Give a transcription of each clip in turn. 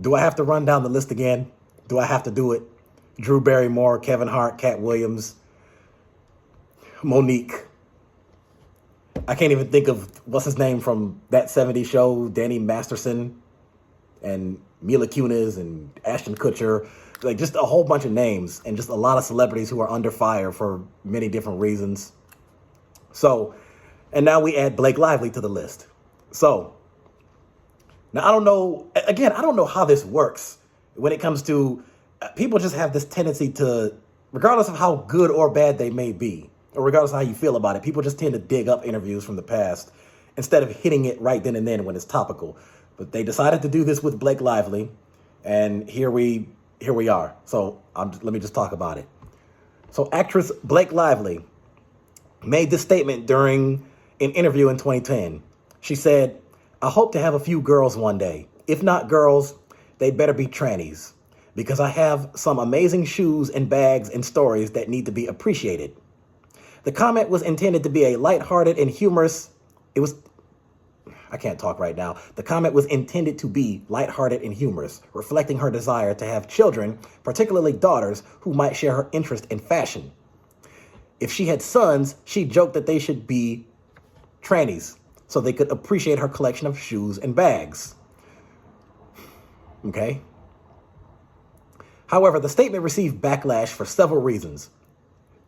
Do I have to run down the list again? Do I have to do it? Drew Barrymore, Kevin Hart, Cat Williams, Monique. I can't even think of what's his name from that '70s show, Danny Masterson and Mila Kunis and Ashton Kutcher. Like just a whole bunch of names and just a lot of celebrities who are under fire for many different reasons. So, and now we add Blake Lively to the list. So, now I don't know, again, I don't know how this works when it comes to people just have this tendency to, regardless of how good or bad they may be, or regardless of how you feel about it, people just tend to dig up interviews from the past instead of hitting it right then and then when it's topical. But they decided to do this with Blake Lively, and here we are. So let me just talk about it. So actress Blake Lively made this statement during an interview in 2010. She said, "I hope to have a few girls one day. If not girls, they better be trannies, because I have some amazing shoes and bags and stories that need to be appreciated." The comment was intended to be a lighthearted and humorous. I can't talk right now. The comment was intended to be lighthearted and humorous, reflecting her desire to have children, particularly daughters, who might share her interest in fashion. If she had sons, she joked that they should be trannies so they could appreciate her collection of shoes and bags. Okay? However, the statement received backlash for several reasons.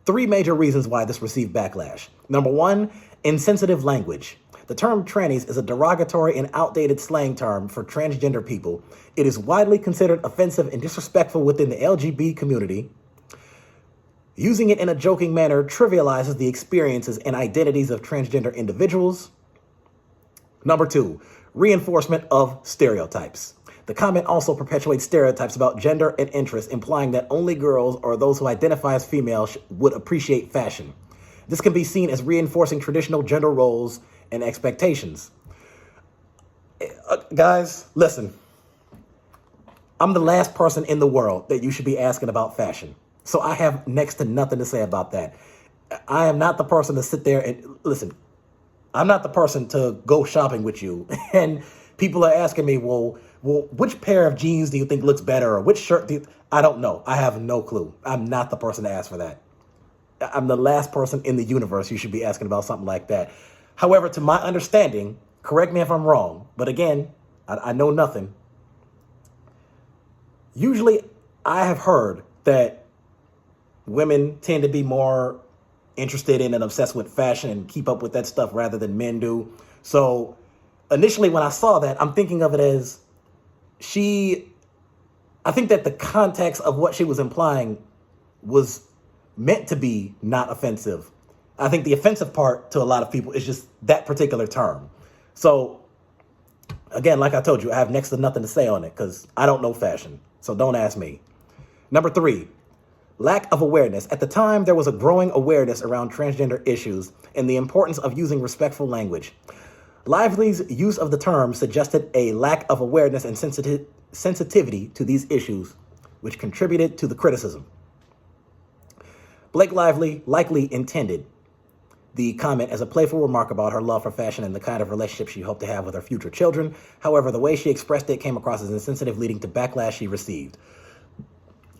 Three major reasons why this received backlash. Number one, insensitive language. The term trannies is a derogatory and outdated slang term for transgender people. It is widely considered offensive and disrespectful within the LGBT community. Using it in a joking manner trivializes the experiences and identities of transgender individuals. Number two, reinforcement of stereotypes. The comment also perpetuates stereotypes about gender and interest, implying that only girls or those who identify as female would appreciate fashion. This can be seen as reinforcing traditional gender roles and expectations. Guys, listen. I'm the last person in the world that you should be asking about fashion. So I have next to nothing to say about that. I am not the person to sit there and listen. I'm not the person to go shopping with you. And people are asking me, well, which pair of jeans do you think looks better? Or which shirt do you... I don't know. I have no clue. I'm not the person to ask for that. I'm the last person in the universe you should be asking about something like that. However, to my understanding, correct me if I'm wrong, but again, I know nothing. Usually, I have heard that women tend to be more interested in and obsessed with fashion and keep up with that stuff rather than men do. So initially, when I saw that, I'm thinking of it as I think that the context of what she was implying was meant to be not offensive. I think the offensive part to a lot of people is just that particular term. So, again, like I told you, I have next to nothing to say on it because I don't know fashion. So don't ask me. Number three, lack of awareness. At the time, there was a growing awareness around transgender issues and the importance of using respectful language. Lively's use of the term suggested a lack of awareness and sensitivity to these issues, which contributed to the criticism. Blake Lively likely intended the comment as a playful remark about her love for fashion and the kind of relationship she hoped to have with her future children. However, the way she expressed it came across as insensitive, leading to backlash she received.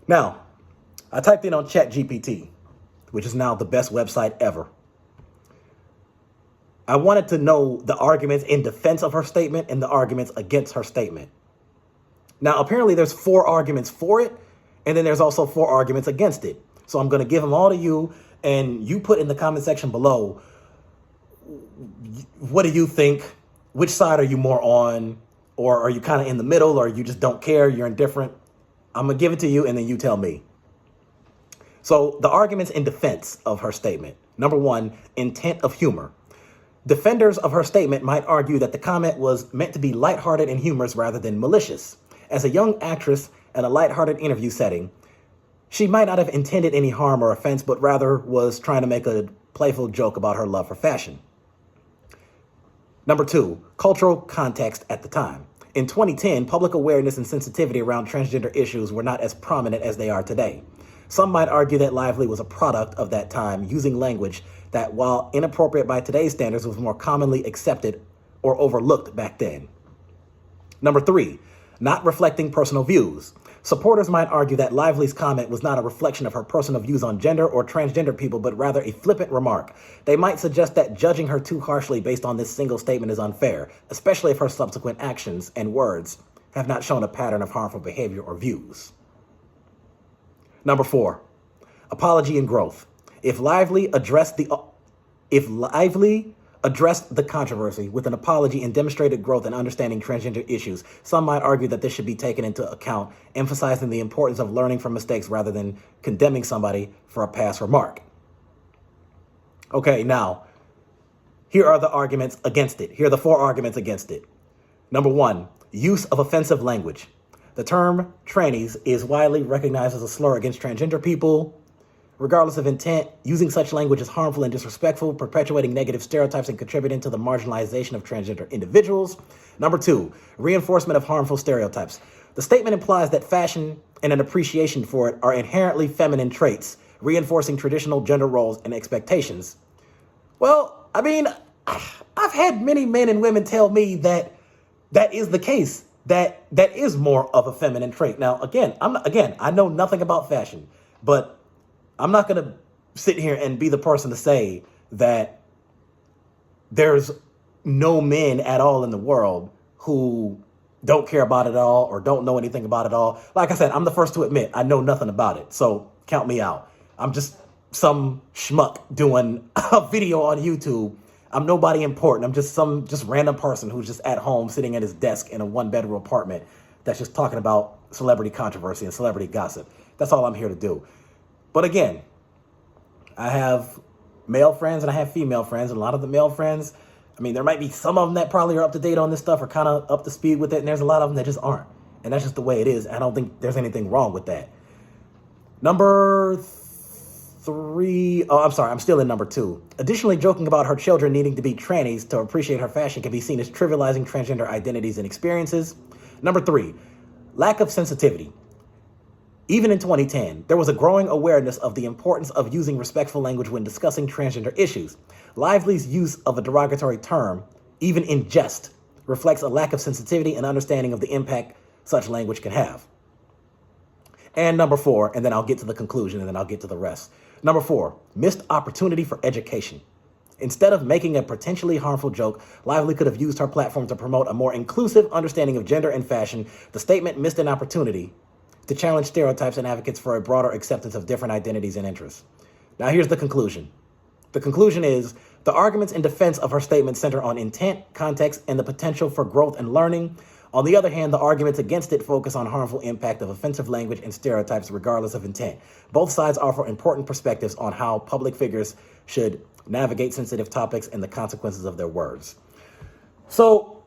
Now, I typed in on ChatGPT, which is now the best website ever. I wanted to know the arguments in defense of her statement and the arguments against her statement. Now, apparently there's 4 arguments for it, and then there's also 4 arguments against it. So I'm going to give them all to you, and you put in the comment section below, what do you think? Which side are you more on? Or are you kind of in the middle, or you just don't care, you're indifferent? I'm going to give it to you, and then you tell me. So the arguments in defense of her statement. Number 1, intent of humor. Defenders of her statement might argue that the comment was meant to be lighthearted and humorous rather than malicious. As a young actress in a lighthearted interview setting, she might not have intended any harm or offense, but rather was trying to make a playful joke about her love for fashion. Number 2, cultural context at the time. In 2010, public awareness and sensitivity around transgender issues were not as prominent as they are today. Some might argue that Lively was a product of that time, using language that, while inappropriate by today's standards, was more commonly accepted or overlooked back then. Number 3, not reflecting personal views. Supporters might argue that Lively's comment was not a reflection of her personal views on gender or transgender people, but rather a flippant remark. They might suggest that judging her too harshly based on this single statement is unfair, especially if her subsequent actions and words have not shown a pattern of harmful behavior or views. Number 4, apology and growth. If Lively addressed the controversy with an apology and demonstrated growth in understanding transgender issues, some might argue that this should be taken into account, emphasizing the importance of learning from mistakes rather than condemning somebody for a past remark. Okay, now, here are the arguments against it. Here are the 4 arguments against it. Number 1, use of offensive language. The term trannies is widely recognized as a slur against transgender people. Regardless of intent, using such language is harmful and disrespectful, perpetuating negative stereotypes and contributing to the marginalization of transgender individuals. Number 2, reinforcement of harmful stereotypes. The statement implies that fashion and an appreciation for it are inherently feminine traits, reinforcing traditional gender roles and expectations. Well, I mean, I've had many men and women tell me that that is the case, that is more of a feminine trait. Now, I know nothing about fashion, but I'm not going to sit here and be the person to say that there's no men at all in the world who don't care about it at all or don't know anything about it all. Like I said, I'm the first to admit I know nothing about it. So count me out. I'm just some schmuck doing a video on YouTube. I'm nobody important. I'm just some random person who's just at home sitting at his desk in a 1-bedroom apartment that's just talking about celebrity controversy and celebrity gossip. That's all I'm here to do. But again, I have male friends and I have female friends, and a lot of the male friends, I mean, there might be some of them that probably are up to date on this stuff or kind of up to speed with it, and there's a lot of them that just aren't. And that's just the way it is. I don't think there's anything wrong with that. Number 3, I'm still in number 2. Additionally, joking about her children needing to be trannies to appreciate her fashion can be seen as trivializing transgender identities and experiences. Number 3, lack of sensitivity. Even in 2010, there was a growing awareness of the importance of using respectful language when discussing transgender issues. Lively's use of a derogatory term, even in jest, reflects a lack of sensitivity and understanding of the impact such language can have. And number 4, and then I'll get to the conclusion and then I'll get to the rest. Number 4, missed opportunity for education. Instead of making a potentially harmful joke, Lively could have used her platform to promote a more inclusive understanding of gender and fashion. The statement missed an opportunity to challenge stereotypes and advocates for a broader acceptance of different identities and interests. Now here's the conclusion. The conclusion is the arguments in defense of her statement center on intent, context, and the potential for growth and learning. On the other hand, the arguments against it focus on harmful impact of offensive language and stereotypes regardless of intent. Both sides offer important perspectives on how public figures should navigate sensitive topics and the consequences of their words. So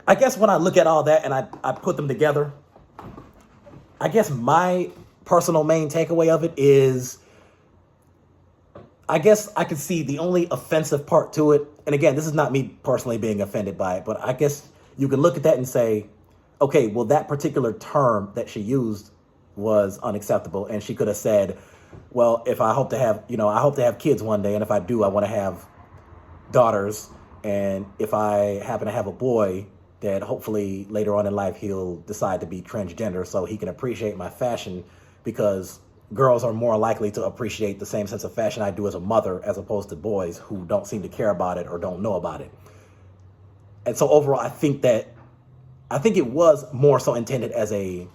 I guess when I look at all that and I put them together, I guess my personal main takeaway of it is, I guess I could see the only offensive part to it. And again, this is not me personally being offended by it, but I guess you can look at that and say, okay, well, that particular term that she used was unacceptable. And she could have said, well, if I hope to have kids one day. And if I do, I want to have daughters. And if I happen to have a boy, that hopefully later on in life he'll decide to be transgender so he can appreciate my fashion, because girls are more likely to appreciate the same sense of fashion I do as a mother as opposed to boys who don't seem to care about it or don't know about it. And so overall, I think it was more so intended as you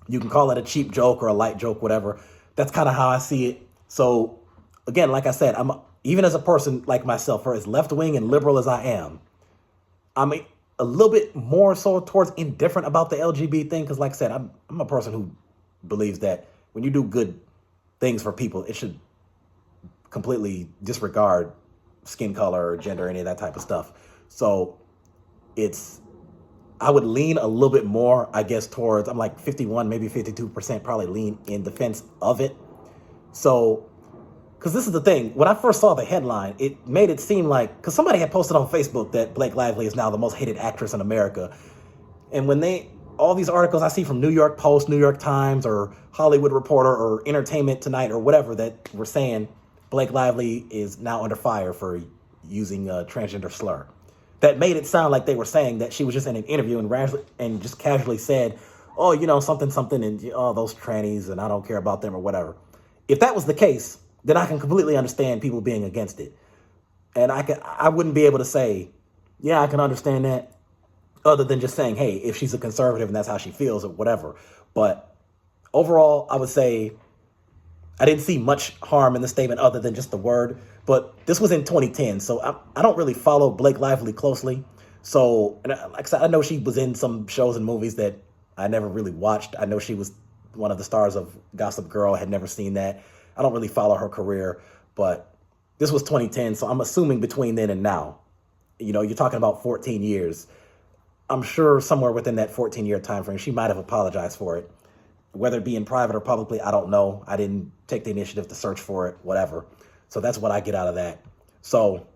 can call it a cheap joke or a light joke, whatever. That's kind of how I see it. So again, like I said, even as a person like myself, or as left-wing and liberal as I am, I'm a little bit more so towards indifferent about the LGBT thing. Because like I said, I'm a person who believes that when you do good things for people, it should completely disregard skin color or gender or any of that type of stuff. So I would lean a little bit more, I guess, towards, I'm like 51, maybe 52% probably lean in defense of it. So, because this is the thing, when I first saw the headline, it made it seem like, because somebody had posted on Facebook that Blake Lively is now the most hated actress in America. And when all these articles I see from New York Post, New York Times, or Hollywood Reporter, or Entertainment Tonight, or whatever, that were saying Blake Lively is now under fire for using a transgender slur. that made it sound like they were saying that she was just in an interview and just casually said, oh, something, something, and oh, those trannies, and I don't care about them or whatever. If that was the case, then I can completely understand people being against it. And I wouldn't be able to say, yeah, I can understand that, other than just saying, hey, if she's a conservative and that's how she feels or whatever. But overall, I would say I didn't see much harm in the statement other than just the word. But this was in 2010, so I don't really follow Blake Lively closely. So, and like I said, I know she was in some shows and movies that I never really watched. I know she was one of the stars of Gossip Girl. I had never seen that. I don't really follow her career, but this was 2010, so I'm assuming between then and now, you're talking about 14 years. I'm sure somewhere within that 14-year time frame, she might have apologized for it. Whether it be in private or publicly, I don't know. I didn't take the initiative to search for it, whatever. So that's what I get out of that. So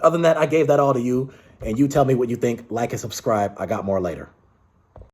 other than that, I gave that all to you, and you tell me what you think. Like and subscribe. I got more later.